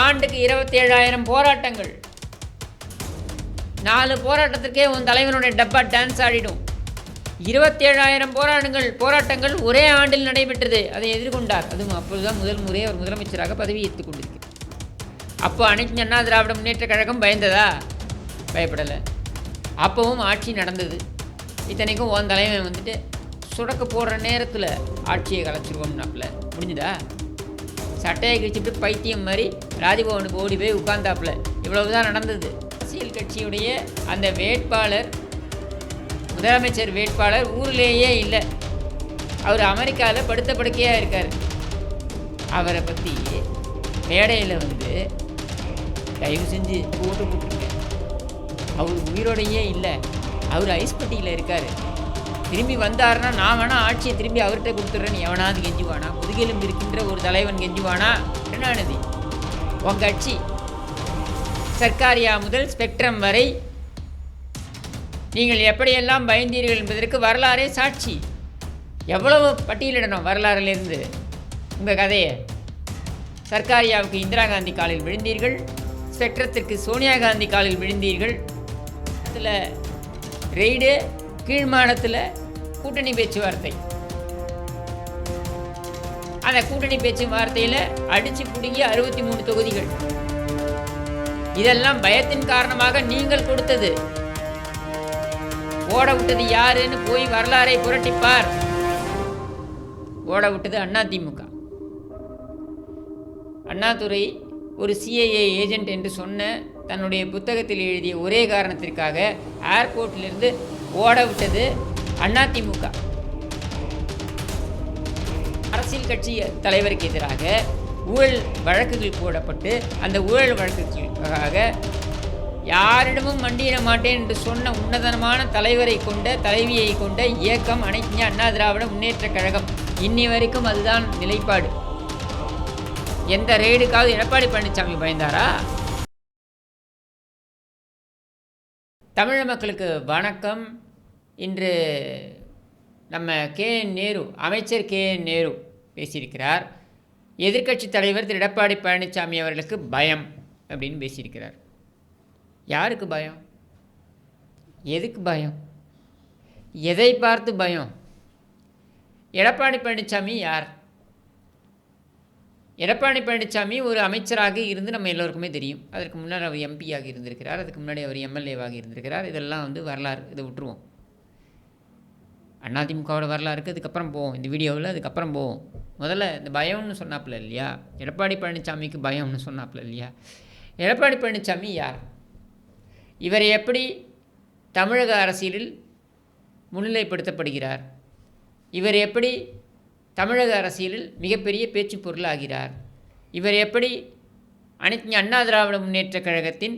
ஆண்டுக்கு 27,000 போராட்டங்கள். 4 போராட்டத்திற்கே உன் தலைவனுடைய டப்பா டான்ஸ் ஆடிடும். 27,000 போராட்டங்கள் ஒரே ஆண்டில் நடைபெற்றது. அதை எதிர்கொண்டார். அதுவும் அப்போதுதான் முதல் முறை அவர் முதலமைச்சராக பதவி ஏற்றுக் கொண்டிருக்கிறார். அப்போ அனைத்து அண்ணா திராவிட முன்னேற்ற கழகம் பயந்ததா? பயப்படலை. அப்போவும் ஆட்சி நடந்தது. இத்தனைக்கும் உன் தலைவன் வந்துட்டு சுடக்க போடுற நேரத்தில் ஆட்சியை கலைச்சிருவோம்னாப்புல. முடிஞ்சுதா? சட்டையை கிழிச்சிட்டு பைத்தியம் மாதிரி ராஜ்பவனுக்கு ஓடி போய் உட்கார்ந்தாப்புல. இவ்வளவுதான் நடந்தது. அரசியல் கட்சியுடைய அந்த வேட்பாளர், முதலமைச்சர் வேட்பாளர் ஊரிலேயே இல்லை. அவர் அமெரிக்காவில் படுத்த படுக்கையாக இருக்கார். அவரை பற்றி மேடையில் வந்து தயவு செஞ்சு ஓட்டு போட்டுருங்க, அவர் உயிரோடையே இல்லை, அவர் ஐஸ்பட்டியில் இருக்கார், திரும்பி வந்தாருன்னா நான் வேணால் ஆட்சியை திரும்பி அவர்கிட்ட கொடுத்துட்றேன்னு எவனாவது கெஞ்சுவானா? முதுகெலும்பு இருக்கின்ற ஒரு தலைவன் கெஞ்சுவானா? கருணாநிதி உன் கட்சி சர்க்காரியா முதல் ஸ்பெக்ட்ரம் வரை நீங்கள் எப்படியெல்லாம் பயந்தீர்கள் என்பதற்கு வரலாறே சாட்சி. எவ்வளவு பட்டியலிடணும் வரலாறிலிருந்து உங்கள் கதையை. சர்க்காரியாவுக்கு இந்திரா காந்தி காலில் விழுந்தீர்கள், ஸ்பெக்ட்ரத்திற்கு சோனியா காந்தி காலில் விழுந்தீர்கள். இதில் ரெய்டு, கீழ்மானத்தில் கூட்டணி பேச்சுவார்த்தை. அந்த கூட்டணி பேச்சுவார்த்தையில் அடித்து பிடுங்கி 63 தொகுதிகள். இதெல்லாம் பயத்தின் காரணமாக நீங்கள் கொடுத்தது. ஓட விட்டது யாருன்னு போய் வரலாறை புரட்டிப்பார். ஓட விட்டது அதிமுக. அண்ணாதுரை ஒரு சிஐஏ ஏஜென்ட் என்று சொன்ன தன்னுடைய புத்தகத்தில் எழுதிய ஒரே காரணத்திற்காக ஏர்போர்ட்டிலிருந்து ஓட விட்டது அதிமுக. அரசியல் கட்சி தலைவருக்கு எதிராக ஊழல் வழக்குகள் போடப்பட்டு அந்த ஊழல் வழக்குகளுக்காக யாரிடமும் மண்டியிட மாட்டேன் என்று சொன்ன உன்னதமான தலைவரை கொண்ட தலைவியை கொண்ட இயக்கம் அனைத்து அண்ணா திராவிட முன்னேற்ற கழகம். இன்னி வரைக்கும் அதுதான் நிலைப்பாடு. எந்த ரெய்டுக்காவது எடப்பாடி பழனிசாமி பயந்தாரா? தமிழ் மக்களுக்கு வணக்கம். இன்று நம்ம நேரு, அமைச்சர் நேரு பேசியிருக்கிறார். எதிர்க்கட்சி தலைவர் திரு எடப்பாடி பழனிசாமி அவர்களுக்கு பயம் அப்படின்னு பேசியிருக்கிறார். யாருக்கு பயம்? எதுக்கு பயம்? எதை பார்த்து பயம்? எடப்பாடி பழனிசாமி யார்? எடப்பாடி பழனிசாமி ஒரு அமைச்சராக இருந்து நம்ம எல்லோருக்குமே தெரியும். அதற்கு முன்னாடி அவர் எம்பியாக இருந்திருக்கிறார், அதுக்கு முன்னாடி அவர் எம்எல்ஏவாக இருந்திருக்கிறார். இதெல்லாம் வந்து வரலாறு, இதை விட்டுருவோம். அதிமுகவோட வரலாறுக்கு அதுக்கப்புறம் போவோம், இந்த வீடியோவில் அதுக்கப்புறம் போவோம். முதல்ல இந்த பயம்னு சொன்னாப்புல இல்லையா, எடப்பாடி பழனிசாமிக்கு பயம்னு சொன்னாப்புல இல்லையா, எடப்பாடி பழனிசாமி யார்? இவர் எப்படி தமிழக அரசியலில் முன்னிலைப்படுத்தப்படுகிறார்? இவர் எப்படி தமிழக அரசியலில் மிகப்பெரிய பேச்சு பொருளாகிறார்? இவர் எப்படி அனைத்து அண்ணா திராவிட முன்னேற்ற கழகத்தின்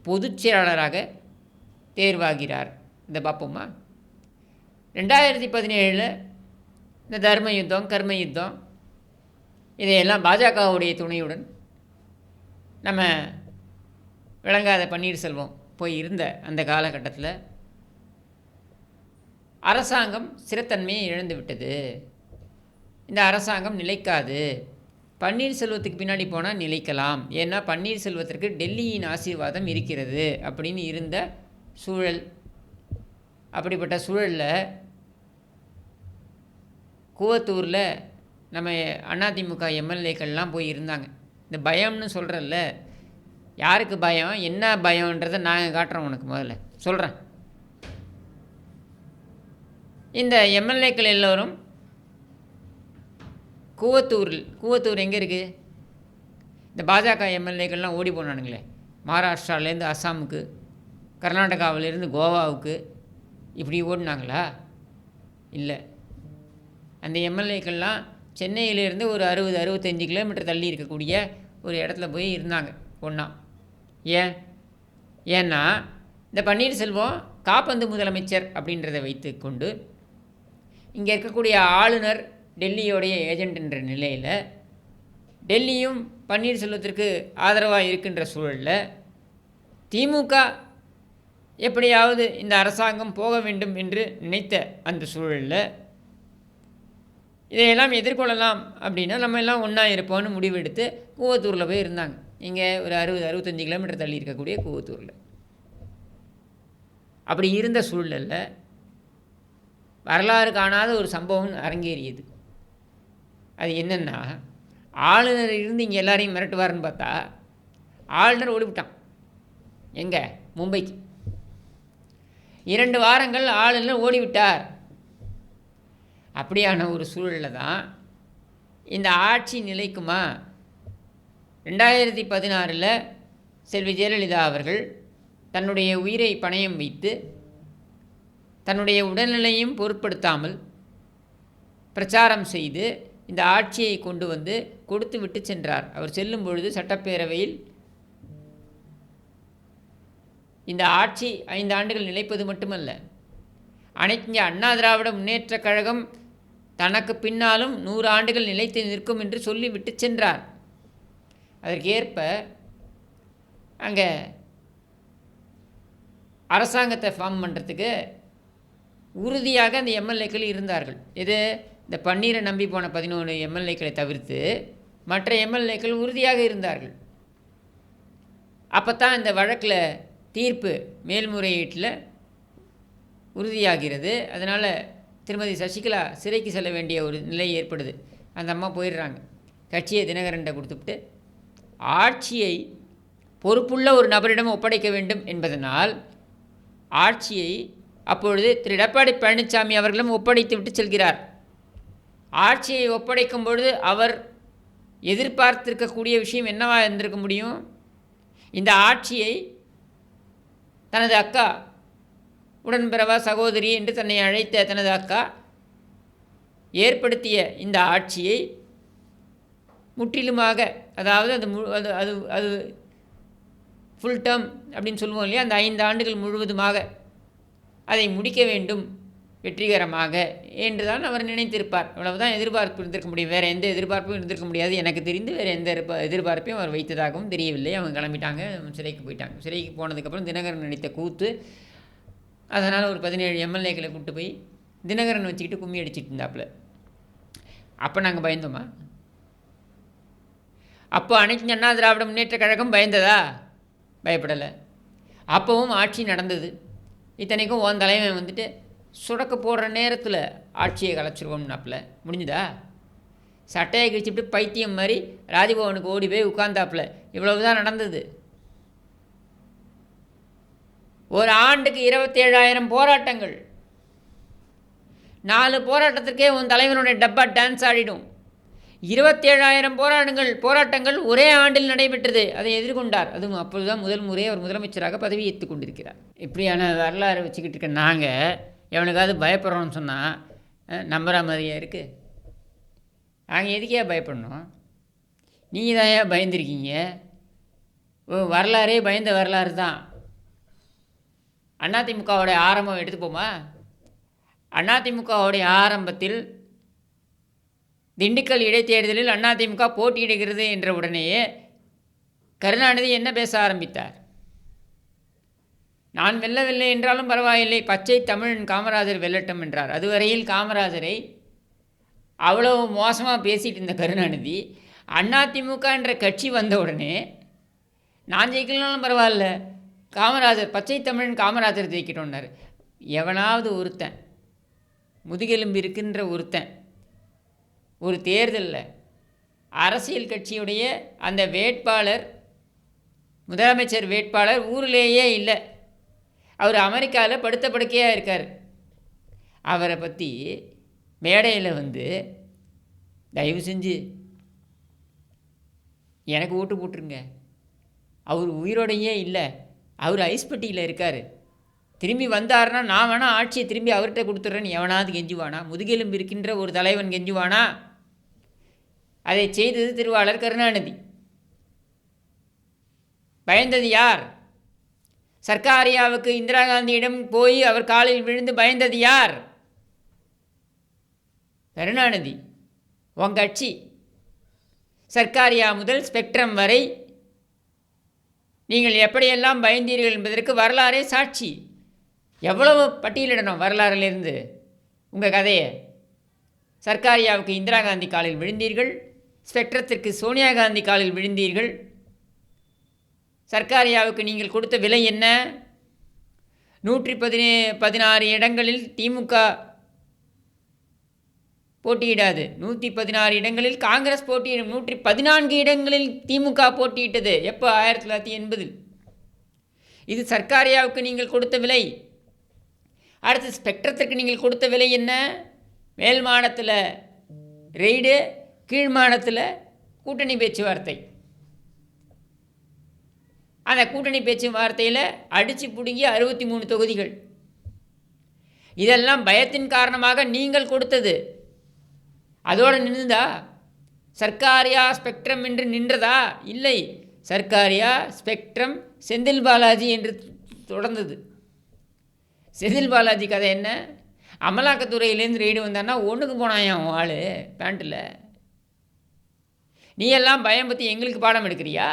பொதுச் செயலாளராக தேர்வாகிறார்? இந்த பார்ப்போமா? 2017 இந்த தர்ம யுத்தம், கர்ம யுத்தம், இதையெல்லாம் பாஜகவுடைய துணையுடன் நம்ம விளங்காத பன்னீர்செல்வம் போய் இருந்த அந்த காலகட்டத்தில் அரசாங்கம் ஸ்திரத்தன்மையை இழந்து விட்டது. இந்த அரசாங்கம் நிலைக்காது. பன்னீர்செல்வத்துக்கு பின்னாடி போனால் நிலைக்கலாம், ஏன்னா பன்னீர்செல்வத்திற்கு டெல்லியின் ஆசீர்வாதம் இருக்கிறது அப்படின்னு இருந்த சூழல். அப்படிப்பட்ட சூழலில் கூவத்தூரில் நம்ம அதிமுக எம்எல்ஏக்கள்லாம் போய் இருந்தாங்க. இந்த பயம்னு சொல்கிறல்ல, யாருக்கு பயம், என்ன பயம்ன்றதை நாங்கள் காட்டுறோம் உனக்கு. முதல்ல சொல்கிறேன். இந்த எம்எல்ஏக்கள் எல்லோரும் கூவத்தூர் எங்கே இருக்குது? இந்த பாஜக எம்எல்ஏக்கள்லாம் ஓடி போனானுங்களே, மகாராஷ்டிராவிலேருந்து அஸ்ஸாமுக்கு, கர்நாடகாவிலேருந்து கோவாவுக்கு, இப்படி ஓடினாங்களா? இல்லை. அந்த எம்எல்ஏக்கள்லாம் சென்னையிலேருந்து ஒரு 60-65 கிலோமீட்டர் தள்ளி இருக்கக்கூடிய ஒரு இடத்துல போய் இருந்தாங்க ஒன்றா. ஏன்னா இந்த பன்னீர்செல்வம் காப்பந்து முதலமைச்சர் அப்படின்றத வைத்து கொண்டு இங்கே இருக்கக்கூடிய ஆளுநர் டெல்லியோடைய ஏஜென்ட் என்ற நிலையில் டெல்லியும் பன்னீர்செல்வத்திற்கு ஆதரவாக இருக்கின்ற சூழலில் திமுக எப்படியாவது இந்த அரசாங்கம் போக வேண்டும் என்று நினைத்த அந்த சூழலில் இதையெல்லாம் எதிர்கொள்ளலாம் அப்படின்னா நம்ம எல்லாம் ஒன்றா இருப்போம்னு முடிவெடுத்து கூவத்தூரில் போய் இருந்தாங்க. இங்கே ஒரு 60-65 கிலோமீட்டர் தள்ளி இருக்கக்கூடிய கூவத்தூரில். அப்படி இருந்த சூழலில் வரலாறு காணாத ஒரு சம்பவம் அரங்கேறியது. அது என்னென்னா, ஆளுநர் இருந்து இங்கே எல்லாரையும் மிரட்டுவார்னு பார்த்தா ஆளுநர் ஓடிவிட்டான். எங்கே? மும்பைக்கு. 2 வாரங்கள் ஆளுநர் ஓடிவிட்டார். அப்படியான ஒரு சூழலில் தான் இந்த ஆட்சி நிலைக்குமா? 2016 செல்வி ஜெயலலிதா அவர்கள் தன்னுடைய உயிரை பணயம் வைத்து தன்னுடைய உடல்நிலையும் பொருட்படுத்தாமல் பிரச்சாரம் செய்து இந்த ஆட்சியை கொண்டு வந்து கொடுத்து விட்டு சென்றார். அவர் செல்லும் பொழுது சட்டப்பேரவையில் இந்த ஆட்சி 5 ஆண்டுகள் நிலைப்பது மட்டுமல்ல, அனைத்து அண்ணா திராவிட முன்னேற்றக் கழகம் தனக்கு பின்னாலும் 100 ஆண்டுகள் நிலைத்து நிற்கும் என்று சொல்லிவிட்டு சென்றார். அதற்கேற்ப அங்கே அரசாங்கத்தை ஃபார்ம் பண்ணுறதுக்கு உறுதியாக அந்த எம்எல்ஏக்கள் இருந்தார்கள். இது இந்த பன்னீரை நம்பி போன 11 எம்எல்ஏக்களை தவிர்த்து மற்ற எம்எல்ஏக்கள் உறுதியாக இருந்தார்கள். அப்போ தான் இந்த வழக்கில் தீர்ப்பு மேல்முறையீட்டில் உறுதியாகிறது. அதனால் திருமதி சசிகலா சிறைக்கு செல்ல வேண்டிய ஒரு நிலை ஏற்படுது. அந்த அம்மா போயிடுறாங்க. கட்சியை தினகரன்ட்ட கொடுத்துவிட்டு ஆட்சியை பொறுப்புள்ள ஒரு நபரிடம் ஒப்படைக்க வேண்டும் என்பதனால் ஆட்சியை அப்பொழுது திரு எடப்பாடி பழனிசாமி அவர்களும் ஒப்படைத்து விட்டு செல்கிறார். ஆட்சியை ஒப்படைக்கும் பொழுது அவர் எதிர்பார்த்திருக்கக்கூடிய விஷயம் என்னவாக இருந்திருக்க முடியும்? இந்த ஆட்சியை தனது அக்கா, உடன்பிறவா, சகோதரி என்று தன்னை அழைத்த தனது அக்கா ஏற்படுத்திய இந்த ஆட்சியை முற்றிலுமாக, அதாவது அது அது அது ஃபுல் டேர்ம் அப்படின்னு சொல்லுவோம் இல்லையா, அந்த 5 ஆண்டுகள் முழுவதுமாக அதை முடிக்க வேண்டும் வெற்றிகரமாக என்று தான் அவர் நினைத்திருப்பார். அவ்வளவுதான் எதிர்பார்ப்பு இருந்திருக்க முடியும். வேறு எந்த எதிர்பார்ப்பும் இருந்திருக்க முடியாது. எனக்கு தெரிந்து வேறு எந்த எதிர்பார்ப்பையும் அவர் வைத்ததாகவும் தெரியவில்லை. அவங்க கிளம்பிட்டாங்க, சிறைக்கு போயிட்டாங்க. சிறைக்கு போனதுக்கப்புறம் தினகரன் நடித்த கூத்து, அதனால் ஒரு 17 எம்எல்ஏக்களை கூப்பிட்டு போய் தினகரன் வச்சுக்கிட்டு கும்மி அடிச்சிட்டு இருந்தாப்புல. அப்போ நாங்கள் பயந்தோமா? அப்போ அனைத்து அண்ணா திராவிட முன்னேற்ற கழகம் பயந்ததா? பயப்படலை. அப்போவும் ஆட்சி நடந்தது. இத்தனைக்கும் உன் தலைவன் வந்துட்டு சுடக்க போடுற நேரத்தில் ஆட்சியை கலைச்சிருவோம்னாப்புல. முடிஞ்சுதா? சட்டையை கிழிச்சிட்டு பைத்தியம் மாதிரி ராஜ்பவனுக்கு ஓடி போய் உட்கார்ந்தாப்புல. இவ்வளவுதான் நடந்தது. ஒரு ஆண்டுக்கு 27,000 போராட்டங்கள். 4 போராட்டத்திற்கே உன் தலைவனுடைய டப்பா டான்ஸ் ஆடிடும். 27,000 போராட்டங்கள் ஒரே ஆண்டில் நடைபெற்றது. அதை எதிர்கொண்டார். அதுவும் அப்பொழுதுதான் முதல் முறை அவர் முதலமைச்சராக பதவி ஏற்றுக் கொண்டிருக்கிறார். இப்படியான வரலாறு வச்சுக்கிட்டு இருக்க நாங்கள் எவனுக்காவது பயப்படுறோன்னு சொன்னால் நம்புகிற மாதிரியே இருக்குது. நாங்கள் எதுக்கே பயப்படணும்? நீங்கள் தான் ஏன் பயந்துருக்கீங்க? வரலாறே பயந்த வரலாறு தான். அதிமுகவுடைய ஆரம்பம் எடுத்துப்போமா? அதிமுகவுடைய ஆரம்பத்தில் திண்டுக்கல் இடைத்தேர்தலில் அதிமுக போட்டியிடுகிறது என்ற உடனேயே கருணாநிதி என்ன பேச ஆரம்பித்தார்? நான் வெல்லவில்லை என்றாலும் பரவாயில்லை, பச்சை தமிழன் காமராஜர் வெல்லட்டும் என்றார். அதுவரையில் காமராஜரை அவ்வளவு மோசமாக பேசிகிட்டு இருந்த கருணாநிதி அதிமுக என்ற கட்சி வந்த உடனே நான் ஜெயிக்கலனாலும் பரவாயில்ல, காமராஜர், பச்சை தமிழன் காமராஜர் ஜெயிக்கணும்னார். எவனாவது ஒருத்தன், முதுகெலும்பு இருக்கின்ற ஒருத்தன், ஒரு தேர்தலில் அரசியல் கட்சியுடைய அந்த வேட்பாளர், முதலமைச்சர் வேட்பாளர் ஊரிலேயே இல்லை, அவர் அமெரிக்காவில் படுத்த படுக்கையாக இருக்கார், அவரை பற்றி மேடையில் வந்து தயவு செஞ்சு எனக்கு ஓட்டு போட்டுருங்க, அவர் உயிரோடையே இல்லை, அவர் ஐஸ்பட்டியில் இருக்கார், திரும்பி வந்தார்னா நான் வேணால் ஆட்சியை திரும்பி அவர்கிட்ட கொடுத்துட்றேன்னு எவனாவது கெஞ்சுவானா? முதுகெலும்பு இருக்கின்ற ஒரு தலைவன் கெஞ்சுவானா? அதை செய்தது திருவாளர் கருணாநிதி. பயந்தது யார்? சர்க்காரியாவுக்கு இந்திரா காந்தியிடம் போய் அவர் காலில் விழுந்து பயந்தது யார்? கருணாநிதி. உன் கட்சி சர்க்காரியா முதல் ஸ்பெக்ட்ரம் வரை நீங்கள் எப்படியெல்லாம் பயந்தீர்கள் என்பதற்கு வரலாறே சாட்சி. எவ்வளவு பட்டியலிடணும் வரலாறிலிருந்து உங்கள் கதையை? சர்க்காரியாவுக்கு இந்திரா காந்தி காலில் விழுந்தீர்கள், ஸ்பெக்ட்ரத்திற்கு சோனியா காந்தி காலில் விழுந்தீர்கள், சர்க்காரியாவுக்கு நீங்கள் கொடுத்த விலை என்ன? 116 இடங்களில் திமுக போட்டியிடாது. 116 இடங்களில் காங்கிரஸ் போட்டியிடும். 114 இடங்களில் திமுக போட்டியிட்டது. எப்போ? 1980. இது சர்க்காரியாவுக்கு நீங்கள் கொடுத்த விலை. அடுத்து ஸ்பெக்ட்ரத்திற்கு நீங்கள் கொடுத்த விலை என்ன? மேல் மாடத்தில் ரெய்டு, கீழ் மாடத்தில் கூட்டணி பேச்சுவார்த்தை. அந்த கூட்டணி பேச்சுவார்த்தையில் அடித்து பிடுங்கி 63 தொகுதிகள். இதெல்லாம் பயத்தின் காரணமாக நீங்கள் கொடுத்தது. அதோடு நின்றுதா? சர்க்காரியா ஸ்பெக்ட்ரம் என்று நின்றதா? இல்லை. சர்க்காரியா ஸ்பெக்ட்ரம் செந்தில் பாலாஜி என்று தொடர்ந்தது. செந்தில் பாலாஜி கதை என்ன? அமலாக்கத்துறையிலேருந்து ரெய்டு வந்தான்னா ஒன்றுக்கு போனான் ஆள் பேண்ட்டில். நீ எல்லாம் பயம் பற்றி எங்களுக்கு பாடம் எடுக்கிறியா?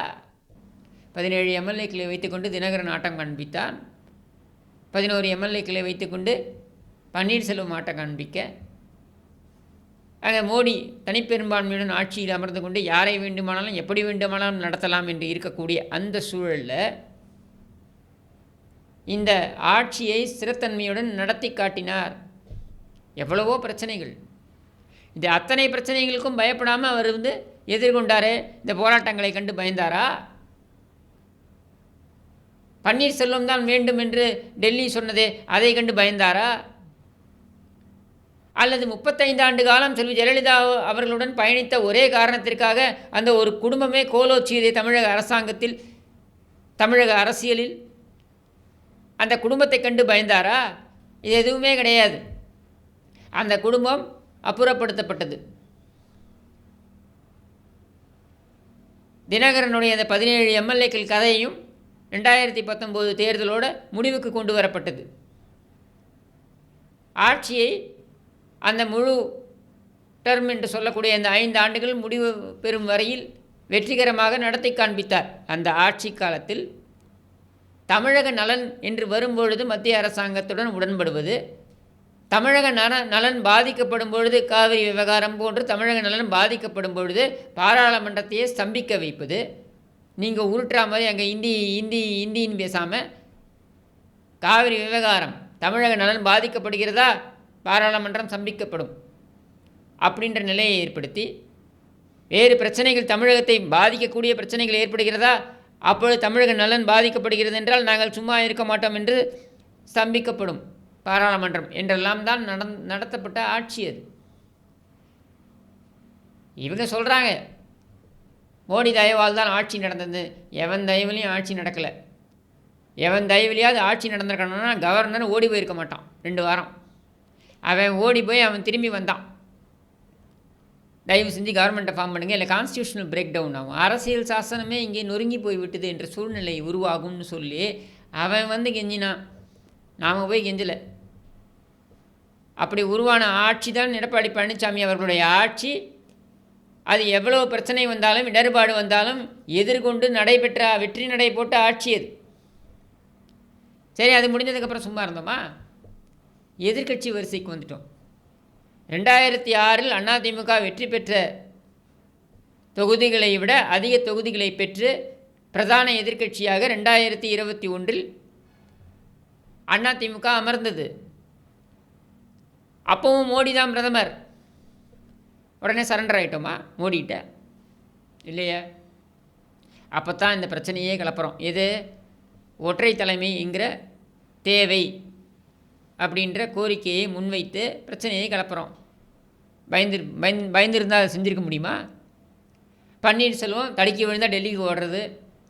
17 எம்எல்ஏக்களை வைத்துக்கொண்டு தினகரன் ஆட்டம் காண்பித்தான். 11 எம்எல்ஏக்களை வைத்துக்கொண்டு பன்னீர்செல்வம் ஆட்டம் காண்பிக்க, அங்கே மோடி தனிப்பெரும்பான்மையுடன் ஆட்சியில் அமர்ந்து கொண்டு யாரை வேண்டுமானாலும் எப்படி வேண்டுமானாலும் நடத்தலாம் என்று இருக்கக்கூடிய அந்த சூழலில் இந்த ஆட்சியை ஸ்திரத்தன்மையுடன் நடத்தி காட்டினார். எவ்வளவோ பிரச்சனைகள். இந்த அத்தனை பிரச்சனைகளுக்கும் பயப்படாமல் அவர் எதிர்கொண்டாரே. இந்த போராட்டங்களை கண்டு பயந்தாரா? பன்னீர்செல்வம் தான் வேண்டும் என்று டெல்லி சொன்னதே, அதை கண்டு பயந்தாரா? அல்லது 35 ஆண்டு காலம் செல்வி ஜெயலலிதா அவர்களுடன் பயணித்த ஒரே காரணத்திற்காக அந்த ஒரு குடும்பமே கோலோச்சியதே தமிழக அரசாங்கத்தில், தமிழக அரசியலில்? அந்த குடும்பத்தை கண்டு பயந்தாரா? இது எதுவுமே கிடையாது. அந்த குடும்பம் அப்புறப்படுத்தப்பட்டது. தினகரனுடைய அந்த 17 எம்எல்ஏக்கள் கதையையும் 2019 தேர்தலோடு முடிவுக்கு கொண்டு வரப்பட்டது. ஆட்சியை அந்த முழு டர்ம் என்று சொல்லக்கூடிய அந்த 5 ஆண்டுகள் முடிவு பெறும் வரையில் வெற்றிகரமாக நடத்தி காண்பித்தார். அந்த ஆட்சி காலத்தில் தமிழக நலன் என்று வரும்பொழுது மத்திய அரசாங்கத்துடன் உடன்படுவது, தமிழக நலன் பாதிக்கப்படும் பொழுது காவிரி விவகாரம் போன்று தமிழக நலன் பாதிக்கப்படும் பொழுது பாராளுமன்றத்தையே ஸ்தம்பிக்க வைப்பது. நீங்கள் உருட்டுற மாதிரி அங்கே இந்தின்னு பேசாமல் காவிரி விவகாரம் தமிழக நலன் பாதிக்கப்படுகிறதா, பாராளுமன்றம் ஸ்தம்பிக்கப்படும் அப்படின்ற நிலையை ஏற்படுத்தி, வேறு பிரச்சனைகள் தமிழகத்தை பாதிக்கக்கூடிய பிரச்சனைகள் ஏற்படுகிறதா, அப்பொழுது தமிழக நலன் பாதிக்கப்படுகிறது என்றால் நாங்கள் சும்மா இருக்க மாட்டோம் என்று ஸ்தம்பிக்கப்படும் பாராளுமன்றம் என்றெல்லாம் தான் நடத்தப்பட்ட ஆட்சி அது. இவங்க சொல்கிறாங்க மோடி தயவால் தான் ஆட்சி நடந்தது. எவன் தயவுலையும் ஆட்சி நடக்கலை. எவன் தயவுலையாவது ஆட்சி நடந்திருக்கணும்னா கவர்னர் ஓடி போயிருக்க மாட்டான். 2 வாரம் அவன் ஓடி போய் அவன் திரும்பி வந்தான். தயவு செஞ்சு கவர்மெண்ட்டை ஃபார்ம் பண்ணுங்கள், இல்லை கான்ஸ்டியூஷனல் பிரேக் டவுன் ஆகும், அரசியல் சாசனமே இங்கே நொறுங்கி போய் விட்டது என்ற சூழ்நிலை உருவாகும்னு சொல்லி அவன் கெஞ்சினான். நாம் போய் கெஞ்சலை. அப்படி உருவான ஆட்சி தான் எடப்பாடி பழனிசாமி அவர்களுடைய ஆட்சி. அது எவ்வளோ பிரச்சனை வந்தாலும் இடர்பாடு வந்தாலும் எதிர்கொண்டு நடைபெற்ற வெற்றி நடை போட்ட ஆட்சி அது. சரி, அது முடிஞ்சதுக்கப்புறம் சும்மா இருந்தோமா? எதிர்க்கட்சி வரிசைக்கு வந்துட்டோம். 2006 அதிமுக வெற்றி பெற்ற தொகுதிகளை விட அதிக தொகுதிகளை பெற்று பிரதான எதிர்க்கட்சியாக 2021 அதிமுக அமர்ந்தது. அப்பவும் மோடி தான் பிரதமர். உடனே சரண்டர் ஆகிட்டோமா மோடிகிட்ட? இல்லையா? அப்போ தான் இந்த பிரச்சனையே கிளப்புறோம். எது? ஒற்றை தலைமைங்கிற தேவை அப்படின்ற கோரிக்கையை முன்வைத்து பிரச்சனையை கிளப்புறோம். பயந்துருந்தால் அதை செஞ்சுருக்க முடியுமா? பன்னீர்செல்வம் தடுக்கி விழுந்தால் டெல்லிக்கு ஓடுறது,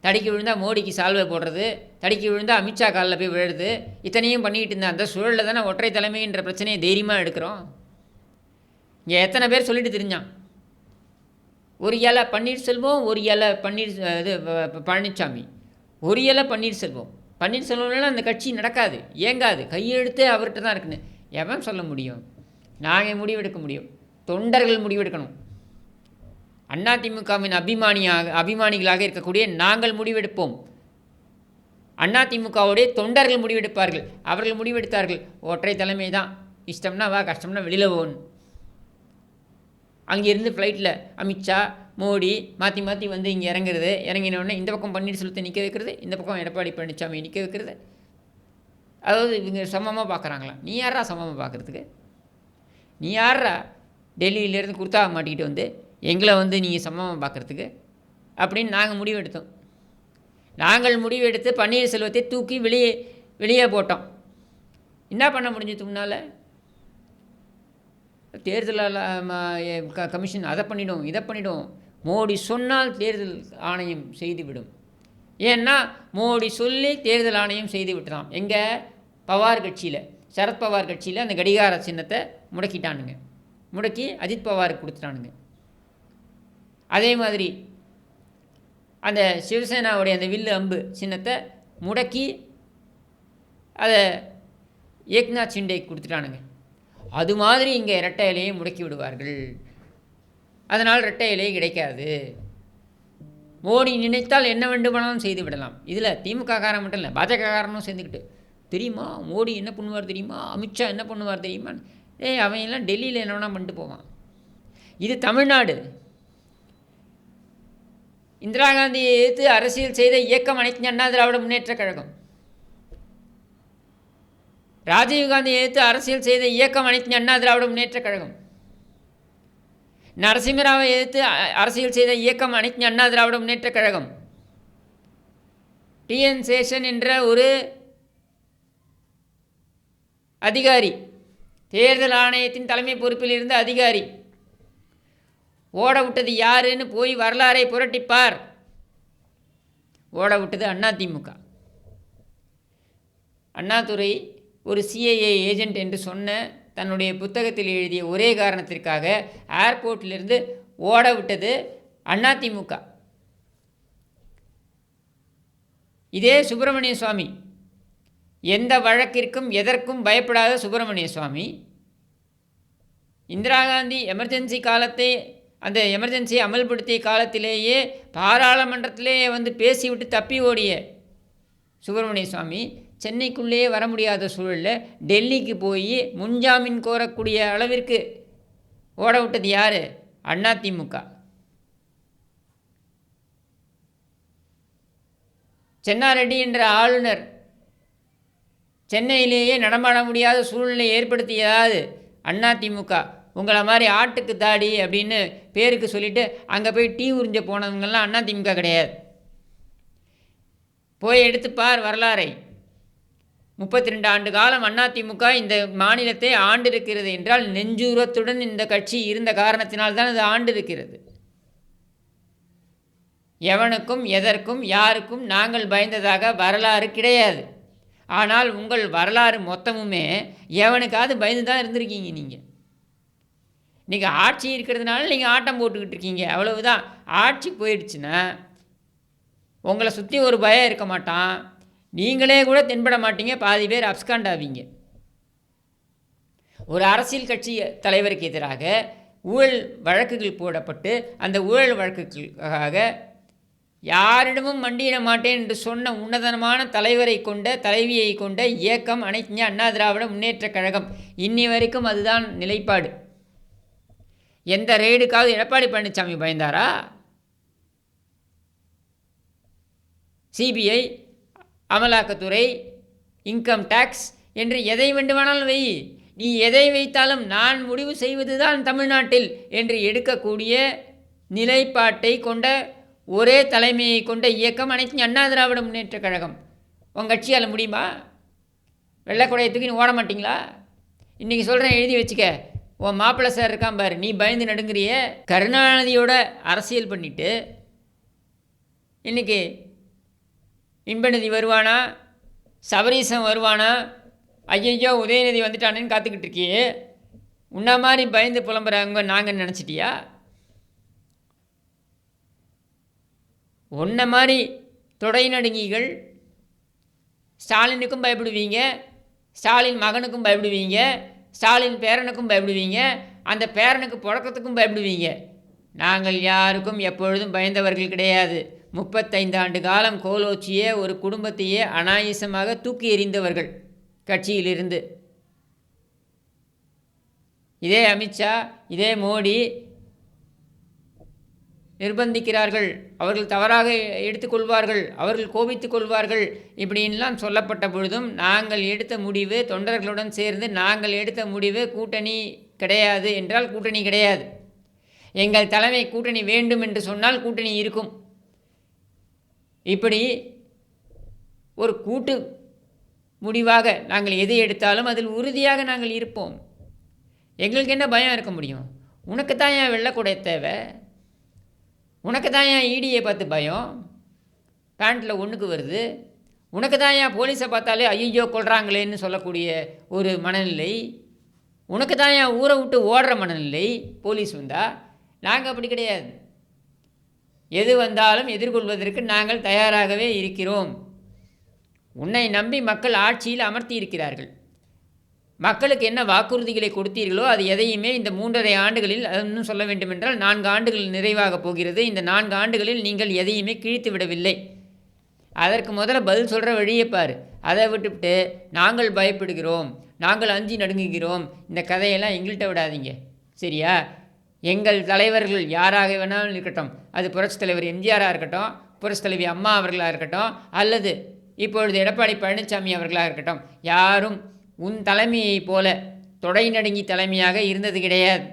தடுக்கி விழுந்தால் மோடிக்கு சால்வை போடுறது, தடுக்கி விழுந்தால் அமித்ஷா காலில் போய் விழுது, இத்தனையும் பண்ணிக்கிட்டு இருந்தால் அந்த சூழலில் தானே ஒற்றை தலைமைன்ற பிரச்சனையை தைரியமாக எடுக்கிறோம். இங்கே எத்தனை பேர் சொல்லிட்டு தெரிஞ்சான்? ஒரு இலை பன்னீர்செல்வம், ஒரு இலை பழனிசாமி, ஒரு இலை பன்னீர்செல்வம். பன்னீர்செல்வம்லாம் அந்த கட்சி நடக்காது, இயங்காது, கையெழுத்து அவர்கிட்ட தான் இருக்குன்னு எவன் சொல்ல முடியும்? நாங்கள் முடிவெடுக்க முடியும், தொண்டர்கள் முடிவெடுக்கணும். அதிமுகவின் அபிமானிகளாக இருக்கக்கூடிய நாங்கள் முடிவெடுப்போம். அதிமுகவுடைய தொண்டர்கள் முடிவெடுப்பார்கள். அவர்கள் முடிவெடுத்தார்கள் ஒற்றை தலைமை தான், இஷ்டம்னா வா, கஷ்டம்னா வெளியில் போகணும். அங்கேருந்து ஃப்ளைட்டில் அமித்ஷா, மோடி மாற்றி மாற்றி வந்து இங்கே இறங்குறது, இறங்கினோடனே இந்த பக்கம் பன்னீர்செல்வத்தை நிற்க வைக்கிறது, இந்த பக்கம் எடப்பாடி பழனிசாமி நிற்க வைக்கிறது. அதாவது இவங்க சமமாக பார்க்குறாங்களா? நீ யாரா சமமாக பார்க்குறதுக்கு? நீ யாரா டெல்லியிலேருந்து குர்த்தாக மாட்டிக்கிட்டு வந்து எங்களை வந்து நீங்கள் சமமாக பார்க்குறதுக்கு அப்படின்னு நாங்கள் முடிவெடுத்தோம். நாங்கள் முடிவெடுத்து பன்னீர்செல்வத்தை தூக்கி வெளியே போட்டோம். என்ன பண்ண முடிஞ்சது முன்னால்? தேர்தல் கமிஷன் அதை பண்ணிடும் இதை பண்ணிடும். மோடி சொன்னால் தேர்தல் ஆணையம் செய்துவிடும். ஏன்னா மோடி சொல்லி தேர்தல் ஆணையம் செய்து விட்டுதான். எங்கே? பவார் கட்சியில், சரத்பவார் கட்சியில் அந்த கடிகார சின்னத்தை முடக்கிட்டானுங்க. முடக்கி அஜித் பவாருக்கு கொடுத்துட்டானுங்க. அதே மாதிரி அந்த சிவசேனாவுடைய அந்த வில்லு அம்பு சின்னத்தை முடக்கி அதை ஏக்நாத் ஷிண்டேக்கு கொடுத்துட்டானுங்க. அது மாதிரி இங்கே இரட்டை இலையை முடக்கி விடுவார்கள். அதனால் இரட்டை இலை கிடைக்காது. மோடி நினைத்தால் என்ன வேண்டுமானாலும் செய்து விடலாம். இதில் திமுக காரன் மட்டும் இல்லை, பாஜக காரனும் சேர்ந்துக்கிட்டு, தெரியுமா மோடி என்ன பண்ணுவார் தெரியுமா, அமித்ஷா என்ன பண்ணுவார் தெரியுமா, அவன் எல்லாம் டெல்லியில் என்ன வேணால் பண்ணிட்டு போவான். இது தமிழ்நாடு. இந்திரா காந்தியை எதிர்த்து அரசியல் செய்த இயக்கம் அனைத்து அண்ணா திராவிட முன்னேற்ற கழகம். ராஜீவ்காந்தியை எதிர்த்து அரசியல் செய்த இயக்கம் அனைத்து அண்ணா திராவிட முன்னேற்ற கழகம். நரசிம்மராவை எதிர்த்து அரசியல் செய்த இயக்கம் அனைத்து அண்ணா திராவிட முன்னேற்ற கழகம். டிஎன் சேஷன் என்ற ஒரு அதிகாரி, தேர்தல் ஆணையத்தின் தலைமை பொறுப்பில் இருந்த அதிகாரி, ஓட விட்டது யாருன்னு போய் வரலாறை புரட்டிப்பார். ஓட விட்டது அதிமுக. அண்ணாதுரை ஒரு சிஐஏ ஏஜென்ட் என்று சொன்ன தன்னுடைய புத்தகத்தில் எழுதிய ஒரே காரணத்திற்காக ஏர்போர்ட்டிலிருந்து ஓட விட்டது அதிமுக. இதே சுப்பிரமணிய சுவாமி, எந்த வழக்கிற்கும் எதற்கும் பயப்படாத சுப்பிரமணிய சுவாமி, இந்திரா காந்தி எமர்ஜென்சி காலத்தை, அந்த எமர்ஜென்சியை அமல்படுத்திய காலத்திலேயே பாராளுமன்றத்திலே வந்து பேசிவிட்டு தப்பி ஓடிய சுப்பிரமணிய சுவாமி சென்னைக்குள்ளேயே வர முடியாத சூழலில் டெல்லிக்கு போய் முன்ஜாமீன் கோரக்கூடிய அளவிற்கு ஓட விட்டது யார்? அதிமுக. சென்னாரெட்டி என்ற ஆளுநர் சென்னையிலேயே நடமாட முடியாத சூழ்நிலை ஏற்படுத்தியதாவது அதிமுக. உங்களை மாதிரி ஆட்டுக்கு தாடி அப்படின்னு பேருக்கு சொல்லிவிட்டு அங்கே போய் டீ உறிஞ்ச போனவங்கெல்லாம் அதிமுக கிடையாது. போய் எடுத்துப்பார் வரலாறை. 32 ஆண்டு காலம் அதிமுக இந்த மாநிலத்தை ஆண்டிருக்கிறது என்றால் நெஞ்சூரத்துடன் இந்த கட்சி இருந்த காரணத்தினால்தான் அது ஆண்டிருக்கிறது. எவனுக்கும் எதற்கும் யாருக்கும் நாங்கள் பயந்ததாக வரலாறு கிடையாது. ஆனால் உங்கள் வரலாறு மொத்தமுமே எவனுக்காவது பயந்து தான் இருந்திருக்கீங்க. நீங்கள் ஆட்சி இருக்கிறதுனால நீங்கள் ஆட்டம் போட்டுக்கிட்டு இருக்கீங்க, அவ்வளவுதான். ஆட்சி போயிடுச்சுன்னா உங்களை சுற்றி ஒரு பயம் இருக்க மாட்டான், நீங்களே கூட தென்பட மாட்டீங்க, பாதி பேர் அப்ஸ்காண்ட் ஆவீங்க. ஒரு அரசியல் கட்சி தலைவருக்கு எதிராக ஊழல் வழக்குகள் போடப்பட்டு அந்த ஊழல் வழக்குகளுக்காக யாரிடமும் மண்டியிட மாட்டேன் என்று சொன்ன உன்னதமான தலைவரை கொண்ட தலைவியை கொண்ட இயக்கம் அனைத்து அண்ணா திராவிட முன்னேற்ற கழகம். இன்னி வரைக்கும் அதுதான் நிலைப்பாடு. எந்த ரெய்டுக்காவது எடப்பாடி பழனிசாமி பயந்தாரா? சிபிஐ, அமலாக்கத்துறை, இன்கம் டேக்ஸ் என்று எதை வேண்டுமானாலும் வை, நீ எதை வைத்தாலும் நான் முடிவு செய்வது தான் தமிழ்நாட்டில் என்று எடுக்கக்கூடிய நிலைப்பாட்டை கொண்ட ஒரே தலைமையை கொண்ட இயக்கம் அனைத்து அண்ணா திராவிட முன்னேற்ற கழகம். உங்கள் கட்சியால் முடியுமா? வெள்ளைக்குடையை தூக்கி ஓட மாட்டிங்களா? இன்றைக்கி சொல்கிறேன், எழுதி வச்சுக்க. உன் மாப்பிள்ளை சார் இருக்கான் பாரு, நீ பயந்து நடுங்கிறிய. கருணாநிதியோட அரசியல் பண்ணிவிட்டு இன்றைக்கி இன்பநிதி வருவானா, சபரீசன் வருவானா, ஐயோ உதயநிதி வந்துட்டானேன்னு காத்துக்கிட்டு இருக்கியே. உன்ன மாதிரி பயந்து புலம்புறாங்க நாங்கள் நினச்சிட்டியா? உன்ன மாதிரி தொடை நடுங்கிகள் ஸ்டாலினுக்கும் பயப்படுவீங்க, ஸ்டாலின் மகனுக்கும் பயப்படுவீங்க, ஸ்டாலின் பேரனுக்கும் பயப்படுவீங்க, அந்த பேரனுக்கு புழக்கத்துக்கும் பயப்படுவீங்க. நாங்கள் யாருக்கும் எப்பொழுதும் பயந்தவர்கள் கிடையாது. 35 ஆண்டு காலம் கோலோச்சிய ஒரு குடும்பத்தையே அனாயசமாக தூக்கி எறிந்தவர்கள் கட்சியிலிருந்து. இதே அமித்ஷா, இதே மோடி நிர்பந்திக்கிறார்கள், அவர்கள் தவறாக எடுத்துக்கொள்வார்கள், அவர்கள் கோபித்துக் கொள்வார்கள், இப்படின்லாம் சொல்லப்பட்ட பொழுதும் நாங்கள் எடுத்த முடிவு, தொண்டர்களுடன் சேர்ந்து நாங்கள் எடுத்த முடிவு, கூட்டணி கிடையாது என்றால் கூட்டணி கிடையாது. எங்கள் தலைமை கூட்டணி வேண்டும் என்று சொன்னால் கூட்டணி இருக்கும். இப்படி ஒரு கூட்டு முடிவாக நாங்கள் எது எடுத்தாலும் அதில் உறுதியாக நாங்கள் இருப்போம். எங்களுக்கு என்ன பயம் இருக்க முடியும்? உனக்கு தான் ஏன் வெள்ளைக்கூடை தேவை? உனக்கு தான் ஏன் ஈடியை பார்த்து பயம்? பேண்ட்டில் ஒன்றுக்கு வருது. உனக்கு தான் ஏன் போலீஸை பார்த்தாலே ஐயோ கொள்கிறாங்களேன்னு சொல்லக்கூடிய ஒரு மனநிலை? உனக்கு தான் ஏன் ஊரை விட்டு ஓடுற மனநிலை போலீஸ் வந்தால்? நாங்கள் அப்படி கிடையாது. எது வந்தாலும் எதிர்கொள்வதற்கு நாங்கள் தயாராகவே இருக்கிறோம். உன்னை நம்பி மக்கள் ஆட்சியில் அமர்த்தி இருக்கிறார்கள். மக்களுக்கு என்ன வாக்குறுதிகளை கொடுத்தீர்களோ அது எதையுமே இந்த 3.5 ஆண்டுகளில், இன்னும் சொல்ல வேண்டுமென்றால் 4 ஆண்டுகள் நிறைவாக போகிறது. இந்த 4 ஆண்டுகளில் நீங்கள் எதையுமே கிழித்து விடவில்லை. அதற்கு முதல்ல பதில் சொல்கிற வழியை பாரு. அதை விட்டுவிட்டு நாங்கள் பயப்படுகிறோம், நாங்கள் அஞ்சி நடுங்குகிறோம், இந்த கதையெல்லாம் எங்கள்கிட்ட விடாதீங்க, சரியா? எங்கள் தலைவர்கள் யாராக வேணாலும் இருக்கட்டும், அது புரட்சித் தலைவர் எம்ஜிஆராக இருக்கட்டும், புரட்சித் தலைவி அம்மா அவர்களாக இருக்கட்டும், அல்லது இப்பொழுது எடப்பாடி பழனிசாமி அவர்களாக இருக்கட்டும், யாரும் உன் தலைமையைப் போல தொடை நடுங்கி தலைமையாக இருந்தது கிடையாது.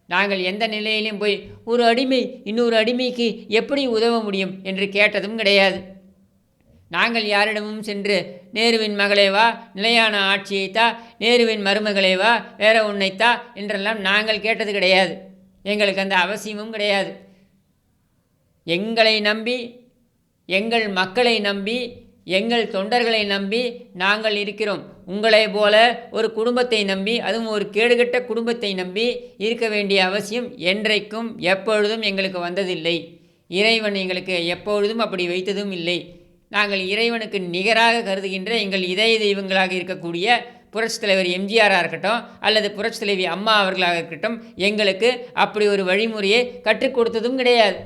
நாங்கள் எந்த நிலையிலும் போய் ஒரு அடிமை இன்னொரு அடிமைக்கு எப்படி உதவ முடியும் என்று கேட்டதும் கிடையாது. நாங்கள் யாரிடமும் சென்று நேருவின் மகளேவா, நிலையான ஆட்சியைத்தா, நேருவின் மருமகளேவா, வேற உன்னைத்தா என்றெல்லாம் நாங்கள் கேட்டது கிடையாது. எங்களுக்கு அந்த அவசியமும் கிடையாது. எங்களை நம்பி, எங்கள் மக்களை நம்பி, எங்கள் தொண்டர்களை நம்பி நாங்கள் இருக்கிறோம். உங்களை போல ஒரு குடும்பத்தை நம்பி, அதுவும் ஒரு கேடுகட்ட குடும்பத்தை நம்பி இருக்க வேண்டிய அவசியம் என்றைக்கும் எப்பொழுதும் எங்களுக்கு வந்ததில்லை. இறைவன் எங்களுக்கு எப்பொழுதும் அப்படி வைத்ததும் இல்லை. நாங்கள் இறைவனுக்கு நிகராக கருதுகின்ற எங்கள் இதய தெய்வங்களாக இருக்கக்கூடிய புரட்சித் தலைவர் எம்ஜிஆராக இருக்கட்டும், அல்லது புரட்சித் தலைவி அம்மா அவர்களாக இருக்கட்டும், எங்களுக்கு அப்படி ஒரு வழிமுறையை கற்றுக் கொடுத்ததும் கிடையாது.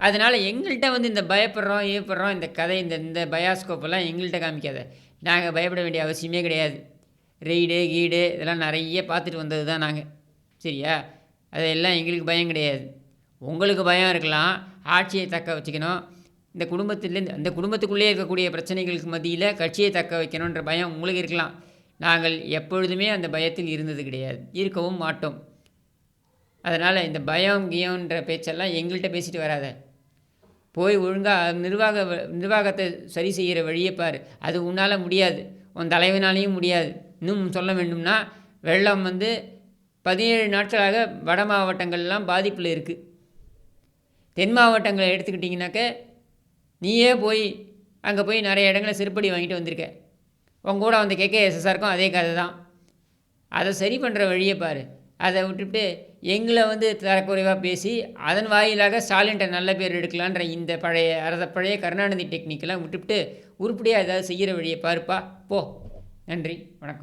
அதனால் எங்கள்கிட்ட இந்த பயப்படுறோம் ஏற்படுறோம் இந்த கதை, இந்த பயாஸ்கோப்பெல்லாம் எங்கள்கிட்ட காமிக்காத. நாங்கள் பயப்பட வேண்டிய அவசியமே கிடையாது. ரெய்டு கீடு இதெல்லாம் நிறைய பார்த்துட்டு வந்தது தான் நாங்கள், சரியா? அதெல்லாம் எங்களுக்கு பயம் கிடையாது. உங்களுக்கு பயம் இருக்கலாம், ஆட்சியை தக்க வச்சுக்கணும், இந்த குடும்பத்திலேருந்து அந்த குடும்பத்துக்குள்ளே இருக்கக்கூடிய பிரச்சனைகளுக்கு மத்தியில் கட்சியை தக்க வைக்கணுன்ற பயம் உங்களுக்கு இருக்கலாம். நாங்கள் எப்பொழுதுமே அந்த பயத்தில் இருந்தது கிடையாது, இருக்கவும் மாட்டோம். அதனால் இந்த பயம் கியம்ன்ற பேச்செல்லாம் எங்கள்கிட்ட பேசிட்டு வராத. போய் ஒழுங்காக நிர்வாகத்தை சரி செய்கிற வழியை பாரு. அது உன்னால் முடியாது, உன் தலைவனாலேயும் முடியாது. இன்னும் சொல்ல வேண்டும்னா, வெள்ளம் 17 நாட்களாக வட மாவட்டங்கள்லாம் பாதிப்பில் இருக்குது. தென் மாவட்டங்களை எடுத்துக்கிட்டிங்கனாக்க நீயே போய் அங்கே போய் நிறைய இடங்களை செருப்படி வாங்கிட்டு வந்திருக்க. உங்க கூட வந்து KKSSருக்கும் அதே கதை தான். அதை சரி பண்ணுற வழியை பாரு. அதை விட்டுவிட்டு எங்களை தரக்குறைவாக பேசி அதன் வாயிலாக ஸ்டாலின்ட்ட நல்ல பேர் எடுக்கலான்ற இந்த பழைய கருணாநிதி டெக்னிக்கெல்லாம் விட்டுவிட்டு உருப்படியாக ஏதாவது செய்கிற வழியை பாருப்பா, போ. நன்றி, வணக்கம்.